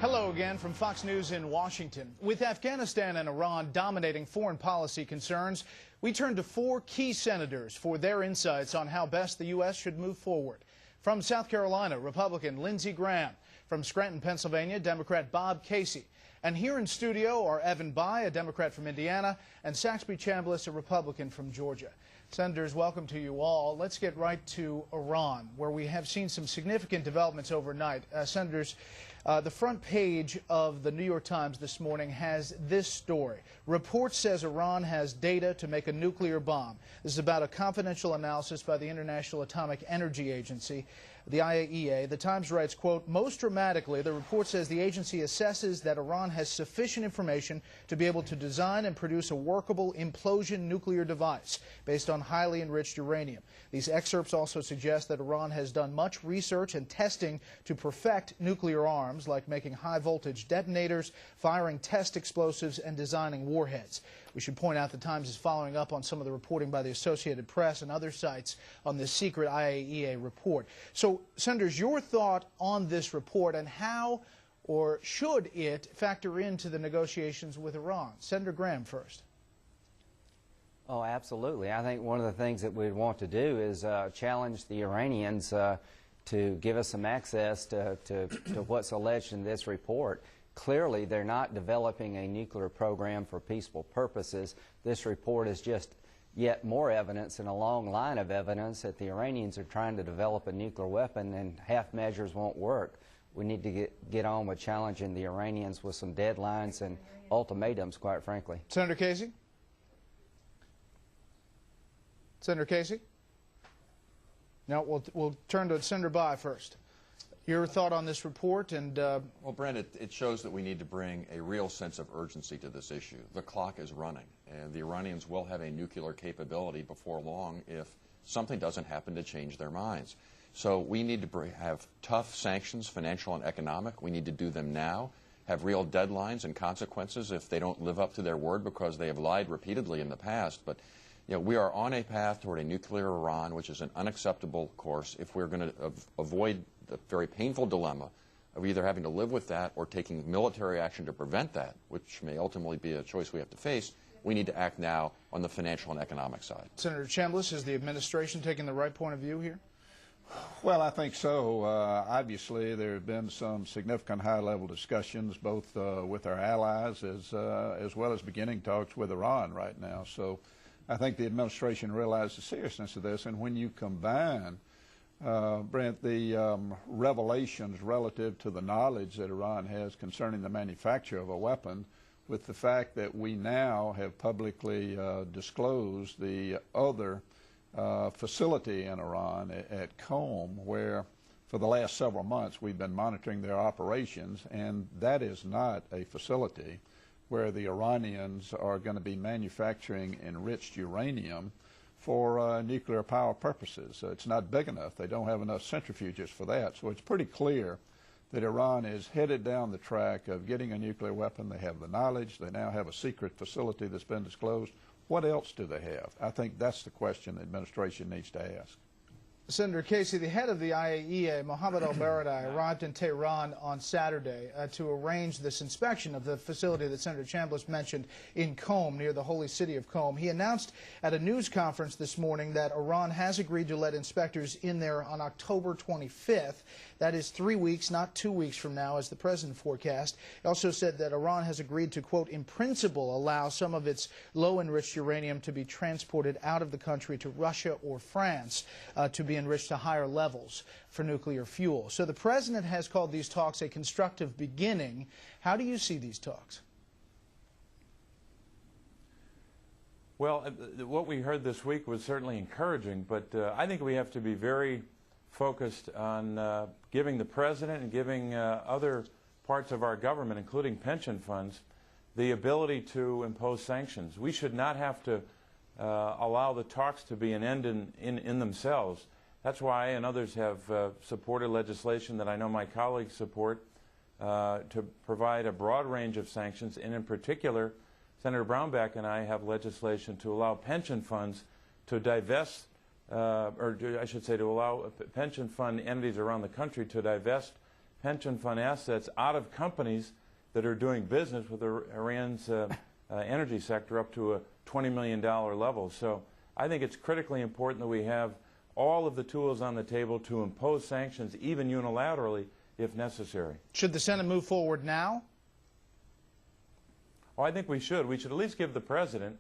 Hello again from Fox News in Washington. With Afghanistan and Iran dominating foreign policy concerns, we turn to 4 key senators for their insights on how best the U.S. should move forward. From South Carolina, Republican Lindsey Graham. From Scranton, Pennsylvania, Democrat Bob Casey. And here in studio are Evan Bayh, a Democrat from Indiana, and Saxby Chambliss, a Republican from Georgia. Senators, welcome to you all. Let's get right to Iran, where we have seen some significant developments overnight. Senators, the front page of the New York Times this morning has this story. Report says Iran has data to make a nuclear bomb. This is about a confidential analysis by the International Atomic Energy Agency, the IAEA. The Times writes, quote, most dramatically, the report says the agency assesses that Iran has sufficient information to be able to design and produce a workable implosion nuclear device based on highly enriched uranium. These excerpts also suggest that Iran has done much research and testing to perfect nuclear arms, like making high-voltage detonators, firing test explosives, and designing warheads. We should point out the Times is following up on some of the reporting by the Associated Press and other sites on this secret IAEA report. So, Senators, your thought on this report and how or should it factor into the negotiations with Iran? Senator Graham first. Oh, absolutely. I think one of the things that we'd want to do is challenge the Iranians to give us some access to what's alleged in this report. Clearly, they're not developing a nuclear program for peaceful purposes. This report is just yet more evidence in a long line of evidence that the Iranians are trying to develop a nuclear weapon, and half measures won't work. We need to get on with challenging the Iranians with some deadlines and ultimatums, quite frankly. Senator Casey? Senator Casey? No, we'll turn to Senator Bayh first. Your thought on this report and... Well, Brent, it shows that we need to bring a real sense of urgency to this issue. The clock is running, and the Iranians will have a nuclear capability before long if something doesn't happen to change their minds. So we need to have tough sanctions, financial and economic. We need to do them now, have real deadlines and consequences if they don't live up to their word because they have lied repeatedly in the past. But you know, we are on a path toward a nuclear Iran, which is an unacceptable course if we're going to avoid the very painful dilemma of either having to live with that or taking military action to prevent that, which may ultimately be a choice we have to face. We need to act now on the financial and economic side. Senator Chambliss, is the administration taking the right point of view here? Well, I think so. Obviously, there have been some significant high-level discussions, both with our allies as well as beginning talks with Iran right now. So I think the administration realizes the seriousness of this, and when you combine Brent, the revelations relative to the knowledge that Iran has concerning the manufacture of a weapon with the fact that we now have publicly disclosed the other facility in Iran at Qom, where for the last several months we've been monitoring their operations, and that is not a facility where the Iranians are going to be manufacturing enriched uranium for nuclear power purposes. It's not big enough. They don't have enough centrifuges for that. So it's pretty clear that Iran is headed down the track of getting a nuclear weapon. They have the knowledge. They now have a secret facility that's been disclosed. What else do they have? I think that's the question the administration needs to ask. Senator Casey, the head of the IAEA, Mohammed al-Baradei, arrived in Tehran on Saturday to arrange this inspection of the facility that Senator Chambliss mentioned in Qom, near the holy city of Qom. He announced at a news conference this morning that Iran has agreed to let inspectors in there on October 25th. That is 3 weeks, not 2 weeks from now, as the president forecast. He also said that Iran has agreed to, quote, in principle, allow some of its low-enriched uranium to be transported out of the country to Russia or France to be enriched to higher levels for nuclear fuel. So the president has called these talks a constructive beginning. How do you see these talks? Well, what we heard this week was certainly encouraging, but I think we have to be very focused on giving the president and giving other parts of our government, including pension funds, the ability to impose sanctions. We should not have to allow the talks to be an end in themselves. That's why I and others have supported legislation that I know my colleagues support to provide a broad range of sanctions, and in particular, Senator Brownback and I have legislation to allow pension funds to divest, or I should say to allow pension fund entities around the country to divest pension fund assets out of companies that are doing business with Iran's energy sector up to a $20 million level. So I think it's critically important that we have all of the tools on the table to impose sanctions, even unilaterally, if necessary. Should the Senate move forward now? Oh, I think we should. We should at least give the President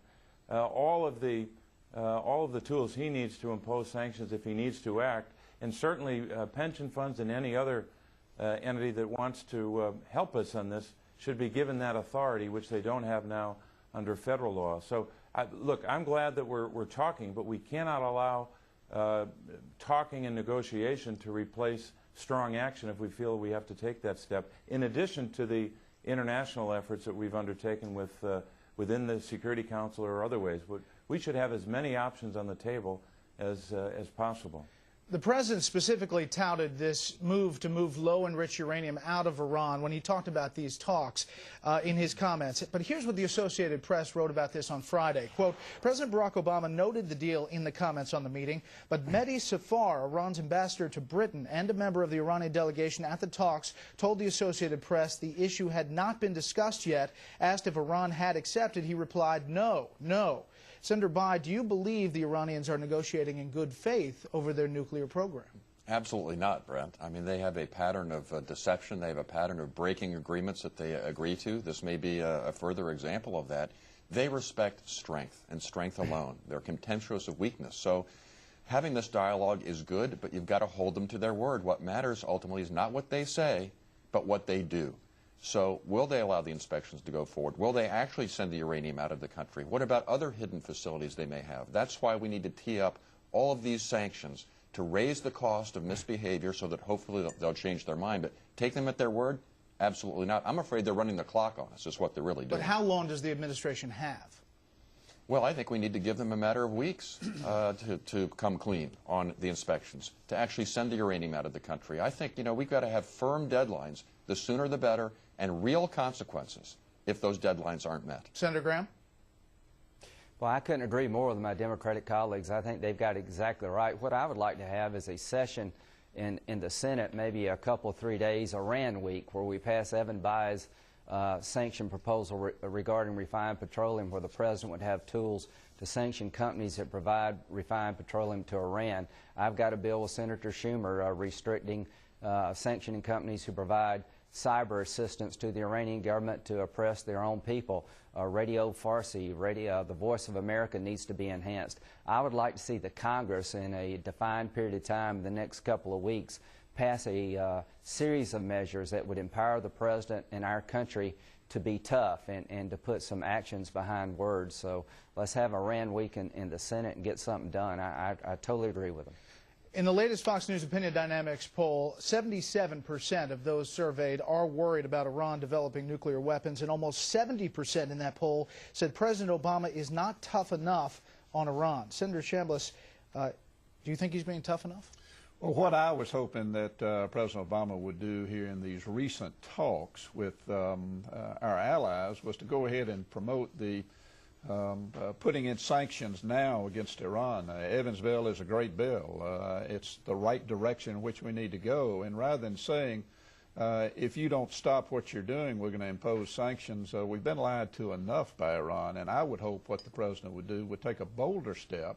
all of the tools he needs to impose sanctions if he needs to act, and certainly pension funds and any other entity that wants to help us on this should be given that authority, which they don't have now under federal law. So, look, I'm glad that we're talking, but we cannot allow talking and negotiation to replace strong action if we feel we have to take that step, in addition to the international efforts that we've undertaken within the Security Council or other ways. But we should have as many options on the table as possible. The President specifically touted this move to move low-enriched uranium out of Iran when he talked about these talks in his comments. But here's what the Associated Press wrote about this on Friday. Quote, President Barack Obama noted the deal in the comments on the meeting, but Mehdi Safar, Iran's ambassador to Britain and a member of the Iranian delegation at the talks, told the Associated Press the issue had not been discussed yet. Asked if Iran had accepted, he replied, no, no. Senator Bayh, do you believe the Iranians are negotiating in good faith over their nuclear program? Absolutely not, Brent. I mean, they have a pattern of deception. They have a pattern of breaking agreements that they agree to. This may be a further example of that. They respect strength and strength alone. They're contemptuous of weakness. So having this dialogue is good, but you've got to hold them to their word. What matters ultimately is not what they say, but what they do. So will they allow the inspections to go forward? Will they actually send the uranium out of the country? What about other hidden facilities they may have? That's why we need to tee up all of these sanctions to raise the cost of misbehavior so that hopefully they'll change their mind. But take them at their word? Absolutely not. I'm afraid they're running the clock on us, is what they're really doing. But how long does the administration have? Well, I think we need to give them a matter of weeks to come clean on the inspections, to actually send the uranium out of the country. I think, we've got to have firm deadlines. The sooner the better, and real consequences if those deadlines aren't met. Senator Graham? Well, I couldn't agree more with my Democratic colleagues. I think they've got exactly right. What I would like to have is a session in the Senate, maybe a couple, 3 days, Iran week, where we pass Evan Bayh's sanction proposal regarding refined petroleum, where the President would have tools to sanction companies that provide refined petroleum to Iran. I've got a bill with Senator Schumer restricting sanctioning companies who provide cyber assistance to the Iranian government to oppress their own people. Radio Farsi, the Voice of America needs to be enhanced. I would like to see the Congress in a defined period of time, the next couple of weeks, pass a series of measures that would empower the President and our country to be tough and to put some actions behind words. So let's have Iran week in the Senate and get something done. I totally agree with them. In the latest Fox News Opinion Dynamics poll, 77% of those surveyed are worried about Iran developing nuclear weapons, and almost 70% in that poll said President Obama is not tough enough on Iran. Senator Chambliss, do you think he's being tough enough? Well, what I was hoping that President Obama would do here in these recent talks with our allies was to go ahead and promote the putting in sanctions now against Iran. Evans' bill is a great bill. It's the right direction in which we need to go. And rather than saying, if you don't stop what you're doing, we're going to impose sanctions, we've been lied to enough by Iran. And I would hope what the President would do would take a bolder step.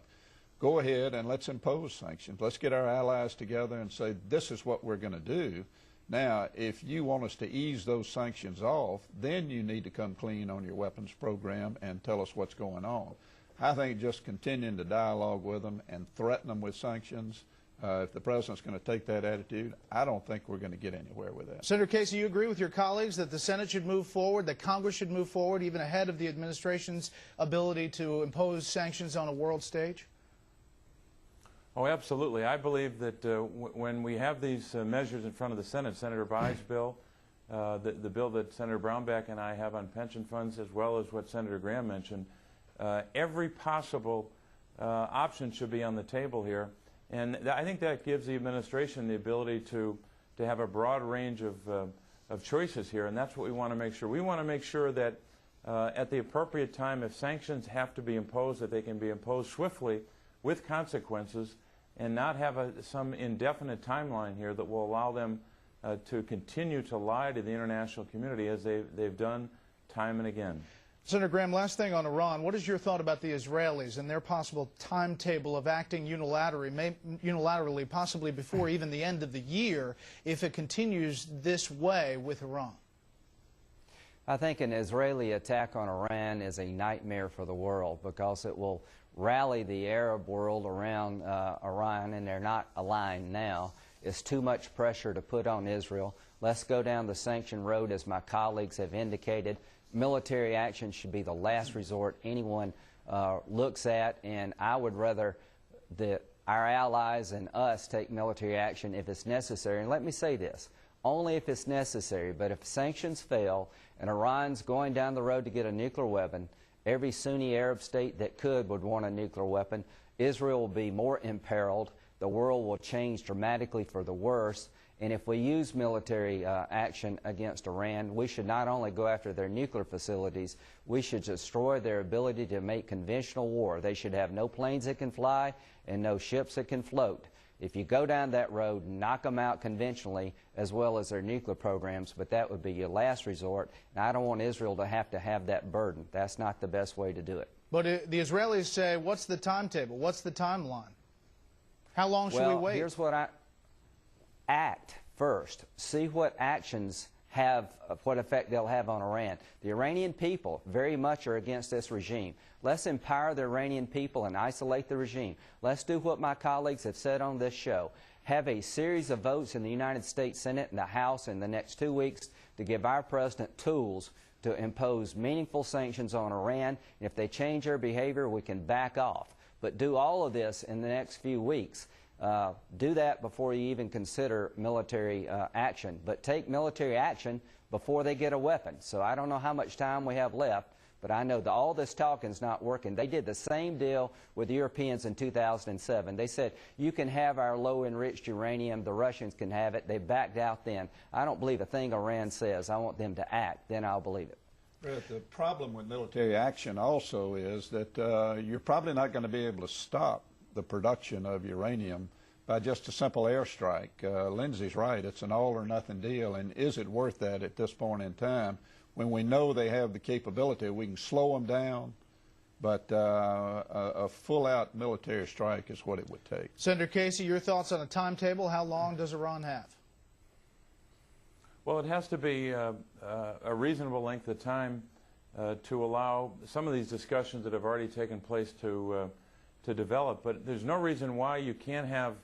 Go ahead and let's impose sanctions. Let's get our allies together and say, this is what we're going to do. Now, if you want us to ease those sanctions off, then you need to come clean on your weapons program and tell us what's going on. I think just continuing to dialogue with them and threaten them with sanctions, if the President's going to take that attitude, I don't think we're going to get anywhere with that. Senator Casey, you agree with your colleagues that the Senate should move forward, that Congress should move forward, even ahead of the administration's ability to impose sanctions on a world stage? Oh, absolutely. I believe that when we have these measures in front of the Senate, Senator Bayh's bill, the bill that Senator Brownback and I have on pension funds, as well as what Senator Graham mentioned, every possible option should be on the table here. And I think that gives the administration the ability to have a broad range of choices here, and that's what we want to make sure. We want to make sure that at the appropriate time, if sanctions have to be imposed, that they can be imposed swiftly with consequences, and not have some indefinite timeline here that will allow them to continue to lie to the international community as they've done time and again. Senator Graham, last thing on Iran. What is your thought about the Israelis and their possible timetable of acting unilaterally, possibly before even the end of the year, if it continues this way with Iran? I think an Israeli attack on Iran is a nightmare for the world because it will rally the Arab world around Iran, and they're not aligned now. It's too much pressure to put on Israel. Let's go down the sanction road, as my colleagues have indicated. Military action should be the last resort anyone looks at, and I would rather that our allies and us take military action if it's necessary. And let me say this, only if it's necessary, but if sanctions fail and Iran's going down the road to get a nuclear weapon, every Sunni Arab state that could would want a nuclear weapon. Israel will be more imperiled. The world will change dramatically for the worse. And if we use military action against Iran, we should not only go after their nuclear facilities, we should destroy their ability to make conventional war. They should have no planes that can fly and no ships that can float. If you go down that road, knock them out conventionally as well as their nuclear programs, but that would be your last resort. And I don't want Israel to have that burden. That's not the best way to do it. But the Israelis say, what's the timetable? What's the timeline? How long should we wait? Here's what act first. See what actions have, what effect they'll have on Iran. The Iranian people very much are against this regime. Let's empower the Iranian people and isolate the regime. Let's do what my colleagues have said on this show. Have a series of votes in the United States Senate and the House in the next 2 weeks to give our president tools to impose meaningful sanctions on Iran. And if they change their behavior, we can back off. But do all of this in the next few weeks. Do that before you even consider military action. But take military action before they get a weapon. So I don't know how much time we have left, but I know that all this talking is not working. They did the same deal with the Europeans in 2007. They said, you can have our low-enriched uranium, the Russians can have it. They backed out then. I don't believe a thing Iran says. I want them to act. Then I'll believe it. But the problem with military action also is that you're probably not going to be able to stop the production of uranium by just a simple airstrike. Lindsay's right. It's an all-or-nothing deal, and is it worth that at this point in time when we know they have the capability? We can slow them down, but a full-out military strike is what it would take. Senator Casey, your thoughts on a timetable? How long does Iran have? Well, it has to be a reasonable length of time to allow some of these discussions that have already taken place to develop. But there's no reason why you can't have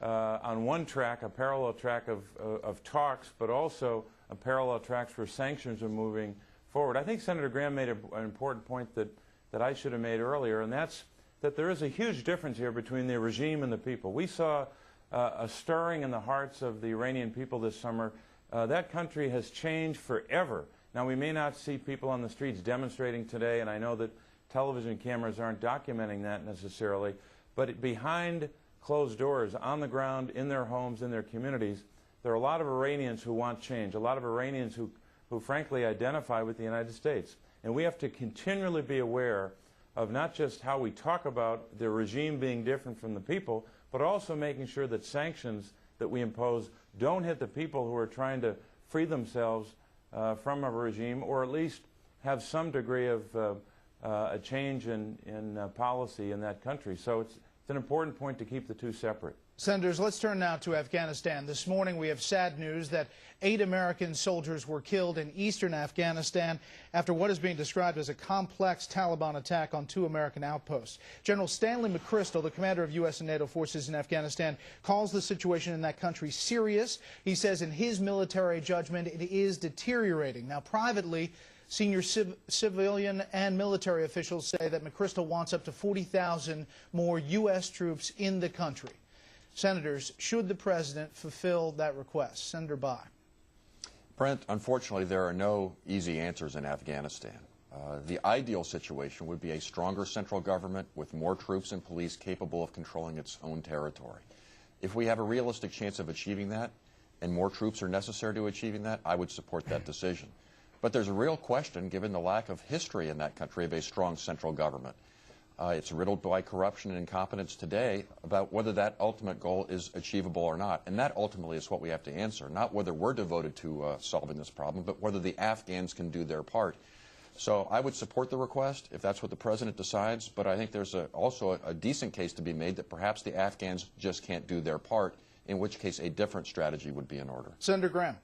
on one track a parallel track of talks, but also a parallel track for sanctions are moving forward. I think Senator Graham made an important point that I should have made earlier, and that's that there is a huge difference here between the regime and the people. We saw a stirring in the hearts of the Iranian people this summer. That country has changed forever. Now, we may not see people on the streets demonstrating today, and I know that television cameras aren't documenting that necessarily, but behind closed doors, on the ground, in their homes, in their communities, there are a lot of Iranians who want change, a lot of Iranians who frankly identify with the United States. And we have to continually be aware of not just how we talk about the regime being different from the people, but also making sure that sanctions that we impose don't hit the people who are trying to free themselves from a regime, or at least have some degree of a change in policy in that country. So it's an important point to keep the two separate. Senators, let's turn now to Afghanistan. This morning we have sad news that 8 American soldiers were killed in eastern Afghanistan after what is being described as a complex Taliban attack on 2 American outposts. General Stanley McChrystal, the commander of U.S. and NATO forces in Afghanistan, calls the situation in that country serious. He says in his military judgment it is deteriorating. Now, privately, senior civilian and military officials say that McChrystal wants up to 40,000 more U.S. troops in the country. Senators, should the president fulfill that request? Senator Bayh. Brent, unfortunately, there are no easy answers in Afghanistan. The ideal situation would be a stronger central government with more troops and police capable of controlling its own territory. If we have a realistic chance of achieving that, and more troops are necessary to achieving that, I would support that decision. But there's a real question, given the lack of history in that country, of a strong central government. It's riddled by corruption and incompetence today about whether that ultimate goal is achievable or not. And that ultimately is what we have to answer, not whether we're devoted to solving this problem, but whether the Afghans can do their part. So I would support the request if that's what the President decides, but I think there's also a decent case to be made that perhaps the Afghans just can't do their part, in which case a different strategy would be in order. Senator Graham.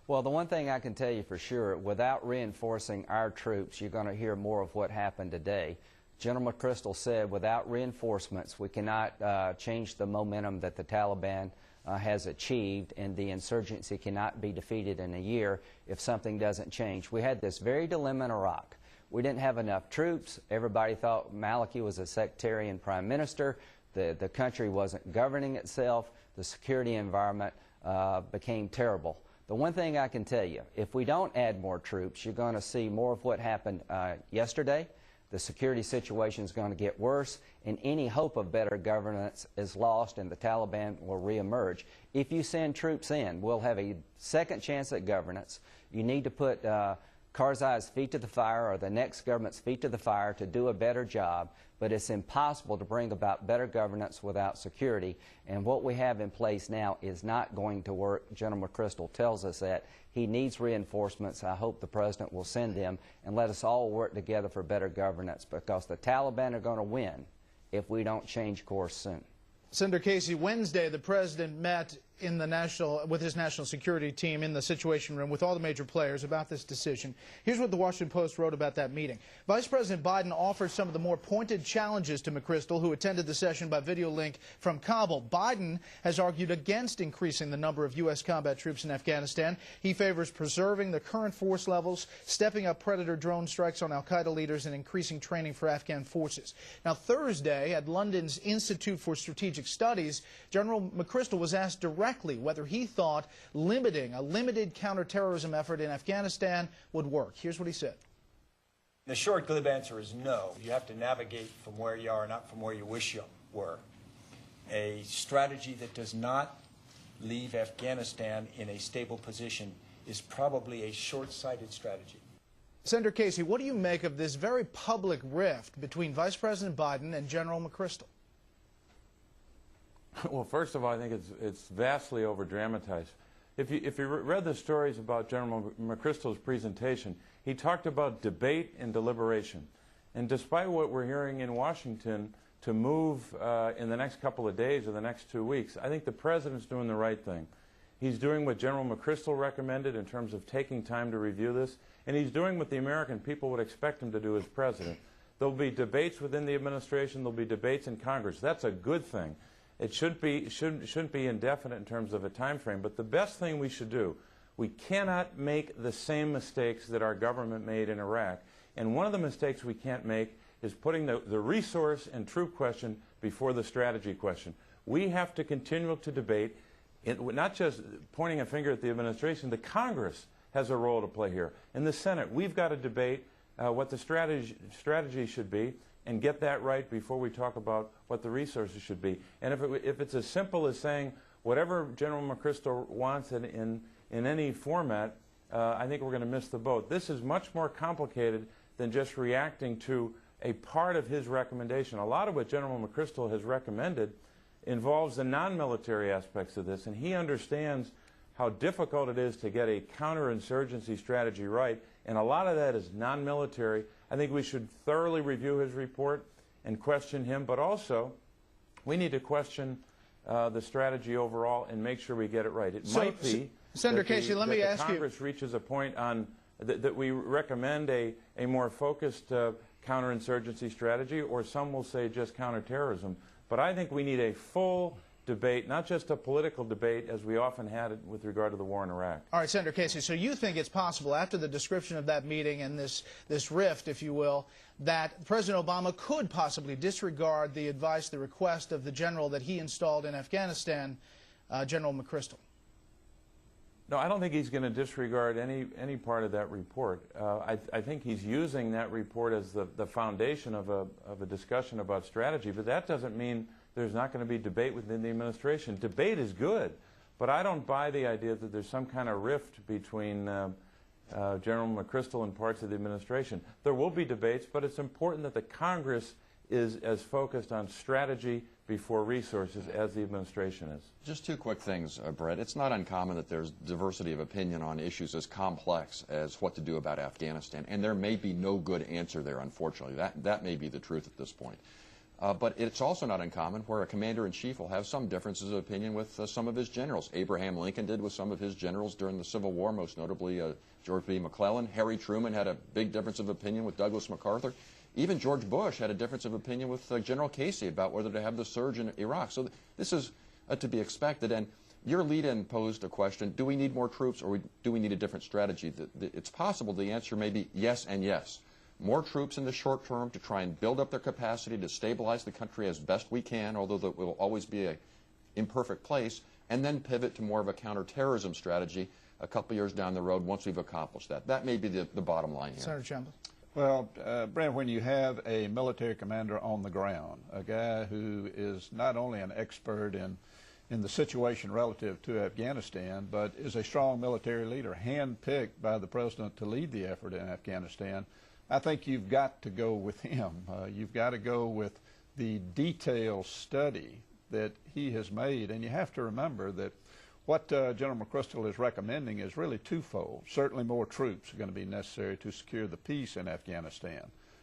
Well, the one thing I can tell you for sure, without reinforcing our troops, you're going to hear more of what happened today. General McChrystal said without reinforcements, we cannot change the momentum that the Taliban has achieved, and the insurgency cannot be defeated in a year if something doesn't change. We had this very dilemma in Iraq. We didn't have enough troops. Everybody thought Maliki was a sectarian prime minister. The country wasn't governing itself. The security environment became terrible. The one thing I can tell you, if we don't add more troops, you're going to see more of what happened yesterday. The security situation is going to get worse, and any hope of better governance is lost, and the Taliban will reemerge. If you send troops in, we'll have a second chance at governance. You need to put Karzai's feet to the fire, or the next government's feet to the fire, to do a better job, but it's impossible to bring about better governance without security, and what we have in place now is not going to work. General McChrystal tells us that. He needs reinforcements. I hope the President will send them, and let us all work together for better governance, because the Taliban are going to win if we don't change course soon. Senator Casey, Wednesday the President met with his national security team in the Situation Room with all the major players about this decision. Here's what the Washington Post wrote about that meeting. Vice President Biden offered some of the more pointed challenges to McChrystal, who attended the session by video link from Kabul. Biden has argued against increasing the number of U.S. combat troops in Afghanistan. He favors preserving the current force levels, stepping up Predator drone strikes on al-Qaeda leaders, and increasing training for Afghan forces. Now, Thursday, at London's Institute for Strategic Studies, General McChrystal was asked directly whether he thought limiting a limited counterterrorism effort in Afghanistan would work. Here's what he said. The short, glib answer is no. You have to navigate from where you are, not from where you wish you were. A strategy that does not leave Afghanistan in a stable position is probably a short-sighted strategy. Senator Casey, what do you make of this very public rift between Vice President Biden and General McChrystal? Well, first of all, I think it's vastly over-dramatized. If you read the stories about General McChrystal's presentation, he talked about debate and deliberation. And despite what we're hearing in Washington to move in the next couple of days or the next 2 weeks, I think the President's doing the right thing. He's doing what General McChrystal recommended in terms of taking time to review this, and he's doing what the American people would expect him to do as President. There'll be debates within the administration. There'll be debates in Congress. That's a good thing. It shouldn't be indefinite in terms of a time frame, but the best thing we should do, we cannot make the same mistakes that our government made in Iraq. And one of the mistakes we can't make is putting the resource and troop question before the strategy question. We have to continue to debate, not just pointing a finger at the administration. The Congress has a role to play here. In the Senate, we've got to debate what the strategy should be, and get that right before we talk about what the resources should be. And if it's as simple as saying whatever General McChrystal wants in any format, I think we're going to miss the boat. This is much more complicated than just reacting to a part of his recommendation. A lot of what General McChrystal has recommended involves the non-military aspects of this, and he understands how difficult it is to get a counterinsurgency strategy right, and a lot of that is non-military. I think we should thoroughly review his report and question him, but also we need to question the strategy overall and make sure we get it right. It might be Senator Casey, let me ask you. Congress reaches a point on that we recommend a more focused counterinsurgency strategy, or some will say just counterterrorism. But I think we need a full debate, not just a political debate as we often had it with regard to the war in Iraq. All right, Senator Casey, so you think it's possible, after the description of that meeting and this rift, if you will, that President Obama could possibly disregard the advice, the request of the general that he installed in Afghanistan, General McChrystal? No, I don't think he's going to disregard any part of that report. I think he's using that report as the foundation of a discussion about strategy, but that doesn't mean there's not going to be debate within the administration. Debate is good, but I don't buy the idea that there's some kind of rift between General McChrystal and parts of the administration. There will be debates, but it's important that the Congress is as focused on strategy before resources as the administration is. Just two quick things, Brett. It's not uncommon that there's diversity of opinion on issues as complex as what to do about Afghanistan, and there may be no good answer there, unfortunately. That may be the truth at this point. But it's also not uncommon where a commander-in-chief will have some differences of opinion with some of his generals. Abraham Lincoln did with some of his generals during the Civil War, most notably George B. McClellan. Harry Truman had a big difference of opinion with Douglas MacArthur. Even George Bush had a difference of opinion with General Casey about whether to have the surge in Iraq. So this is to be expected. And your lead-in posed a question, do we need more troops or do we need a different strategy? It's possible the answer may be yes and yes. More troops in the short term to try and build up their capacity to stabilize the country as best we can, although that will always be an imperfect place, and then pivot to more of a counterterrorism strategy a couple years down the road once we've accomplished that. That may be the bottom line here. Senator Chambliss. Well, Brent, when you have a military commander on the ground, a guy who is not only an expert in the situation relative to Afghanistan, but is a strong military leader, handpicked by the president to lead the effort in Afghanistan, I think you've got to go with him. You've got to go with the detailed study that he has made, and you have to remember that what General McChrystal is recommending is really twofold. Certainly more troops are going to be necessary to secure the peace in Afghanistan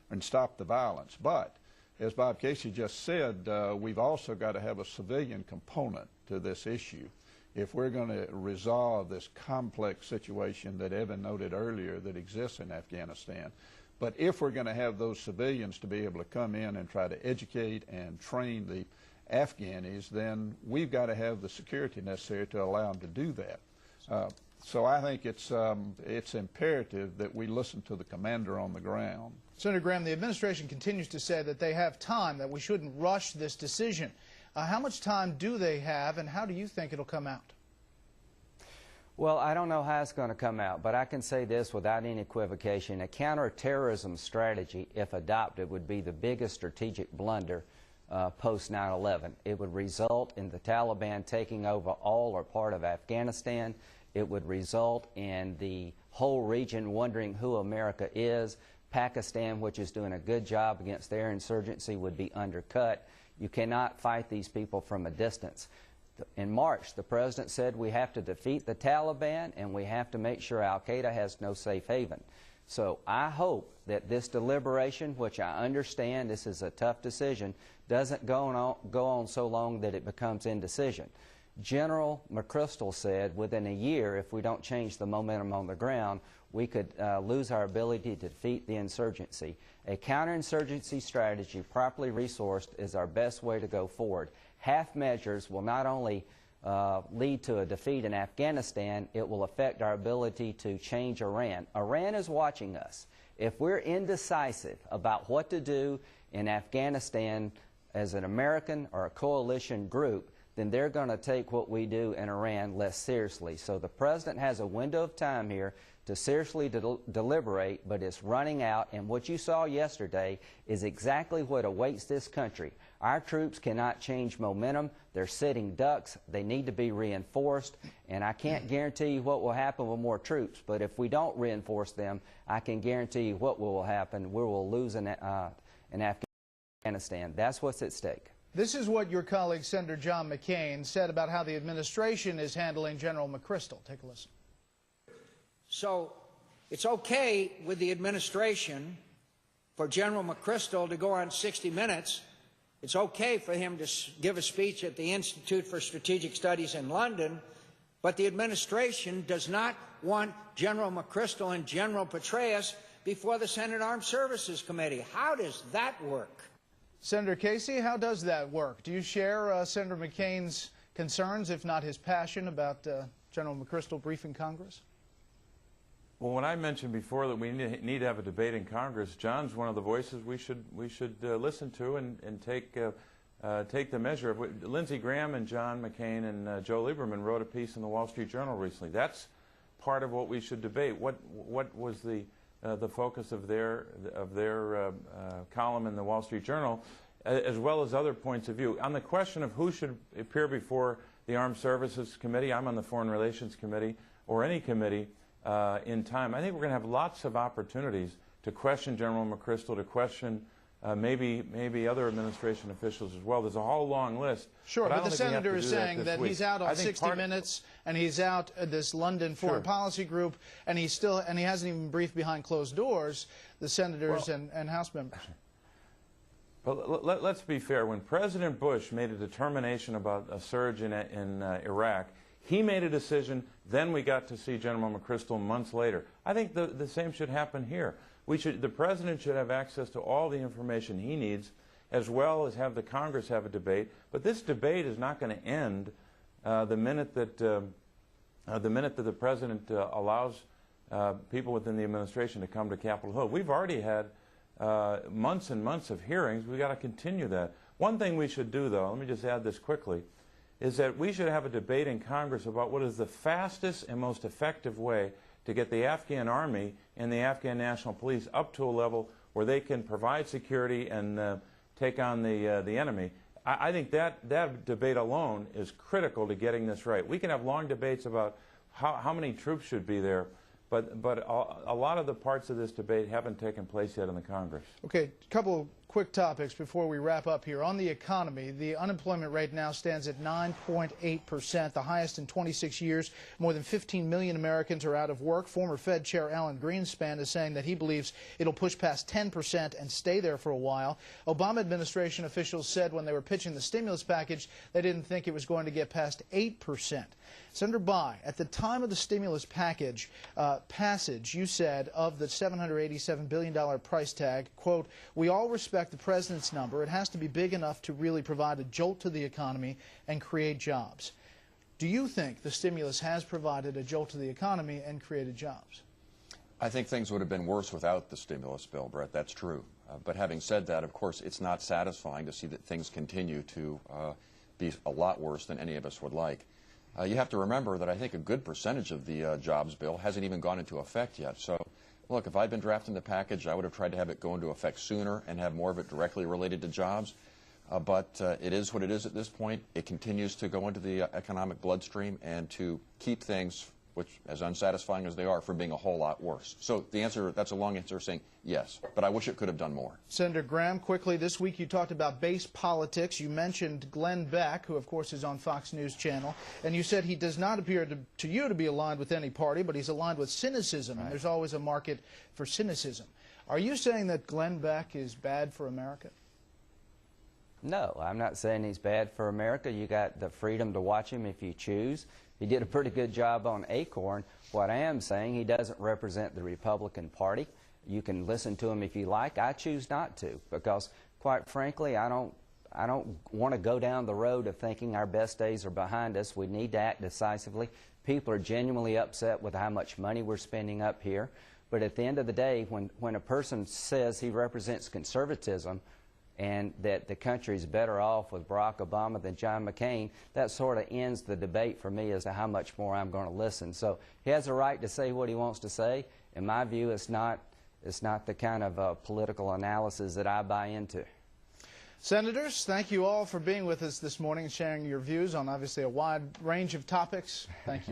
and stop the violence. But, as Bob Casey just said, we've also got to have a civilian component to this issue if we're going to resolve this complex situation that Evan noted earlier that exists in Afghanistan. But if we're going to have those civilians to be able to come in and try to educate and train the Afghanis, then we've got to have the security necessary to allow them to do that. So I think it's imperative that we listen to the commander on the ground. Senator Graham, the administration continues to say that they have time, that we shouldn't rush this decision. How much time do they have, and how do you think it'll come out? Well, I don't know how it's going to come out, but I can say this without any equivocation. A counterterrorism strategy, if adopted, would be the biggest strategic blunder post 9/11. It would result in the Taliban taking over all or part of Afghanistan. It would result in the whole region wondering who America is. Pakistan, which is doing a good job against their insurgency, would be undercut. You cannot fight these people from a distance. In March, the president said we have to defeat the Taliban and we have to make sure Al-Qaeda has no safe haven. So I hope that this deliberation, which I understand this is a tough decision, doesn't go on so long that it becomes indecision. General McChrystal said within a year, if we don't change the momentum on the ground, we could lose our ability to defeat the insurgency. A counterinsurgency strategy properly resourced is our best way to go forward. Half measures will not only lead to a defeat in Afghanistan, it will affect our ability to change Iran. Iran is watching us. If we're indecisive about what to do in Afghanistan as an American or a coalition group, then they're going to take what we do in Iran less seriously. So the president has a window of time here to seriously deliberate, but it's running out, and what you saw yesterday is exactly what awaits this country. Our troops cannot change momentum. They're sitting ducks. They need to be reinforced, and I can't guarantee you what will happen with more troops, but if we don't reinforce them, I can guarantee you what will happen. We will lose in Afghanistan. That's what's at stake. This is what your colleague, Senator John McCain, said about how the administration is handling General McChrystal. Take a listen. So it's okay with the administration for General McChrystal to go on 60 Minutes. It's okay for him to give a speech at the Institute for Strategic Studies in London, but the administration does not want General McChrystal and General Petraeus before the Senate Armed Services Committee. How does that work? Senator Casey, how does that work? Do you share Senator McCain's concerns, if not his passion, about General McChrystal briefing Congress? Well, when I mentioned before that we need to have a debate in Congress, John's one of the voices we should listen to and take the measure of. Lindsey Graham and John McCain and Joe Lieberman wrote a piece in the Wall Street Journal recently. That's part of what we should debate. What was the focus of their column in the Wall Street Journal, as well as other points of view. On the question of who should appear before the Armed Services Committee, I'm on the Foreign Relations Committee, or any committee, in time. I think we're going to have lots of opportunities to question General McChrystal, to question maybe other administration officials as well. There's a whole long list. Sure, but the senator is saying that he's out on 60 Minutes, and he's out at this London Foreign Policy Group, and he hasn't even briefed behind closed doors the senators and House members. But let's be fair. When President Bush made a determination about a surge in Iraq, he made a decision. Then we got to see General McChrystal months later. I think the same should happen here. The President should have access to all the information he needs, as well as have the Congress have a debate. But this debate is not going to end the minute that the President allows people within the administration to come to Capitol Hill. We've already had months and months of hearings. We've got to continue that. One thing we should do, though, let me just add this quickly, is that we should have a debate in Congress about what is the fastest and most effective way to get the Afghan Army and the Afghan National Police up to a level where they can provide security and take on the enemy. I think that debate alone is critical to getting this right. We can have long debates about how many troops should be there, but a lot of the parts of this debate haven't taken place yet in the Congress. Okay, a couple of quick topics before we wrap up here. On the economy, the unemployment rate now stands at 9.8%, the highest in 26 years. More than 15 million Americans are out of work. Former Fed Chair Alan Greenspan is saying that he believes it'll push past 10% and stay there for a while. Obama administration officials said when they were pitching the stimulus package, they didn't think it was going to get past 8%. Senator Bayh, at the time of the stimulus package passage, you said of the $787 billion price tag, quote, "We all respect the president's number. It has to be big enough to really provide a jolt to the economy and create jobs." Do you think the stimulus has provided a jolt to the economy and created jobs? I think things would have been worse without the stimulus bill, Brett. That's true. But having said that, of course, it's not satisfying to see that things continue to be a lot worse than any of us would like. You have to remember that I think a good percentage of the jobs bill hasn't even gone into effect yet. So, look, if I'd been drafting the package, I would have tried to have it go into effect sooner and have more of it directly related to jobs. But it is what it is at this point. It continues to go into the economic bloodstream and to keep things, which as unsatisfying as they are, from being a whole lot worse. So the answer, that's a long answer saying yes, but I wish it could have done more. Senator Graham, quickly, this week you talked about base politics. You mentioned Glenn Beck, who of course is on Fox News Channel, and you said he does not appear to you to be aligned with any party, but he's aligned with cynicism, and there's always a market for cynicism. Are you saying that Glenn Beck is bad for America? No, I'm not saying he's bad for America. You got the freedom to watch him if you choose. He did a pretty good job on Acorn. What I am saying, he doesn't represent the Republican Party. You can listen to him if you like. I choose not to because, quite frankly, I don't want to go down the road of thinking our best days are behind us. We need to act decisively. People are genuinely upset with how much money we're spending up here. But at the end of the day, when a person says he represents conservatism and that the country is better off with Barack Obama than John McCain, that sort of ends the debate for me as to how much more I'm going to listen. So he has a right to say what he wants to say. In my view, it's not the kind of political analysis that I buy into. Senators, thank you all for being with us this morning and sharing your views on obviously a wide range of topics. Thank you.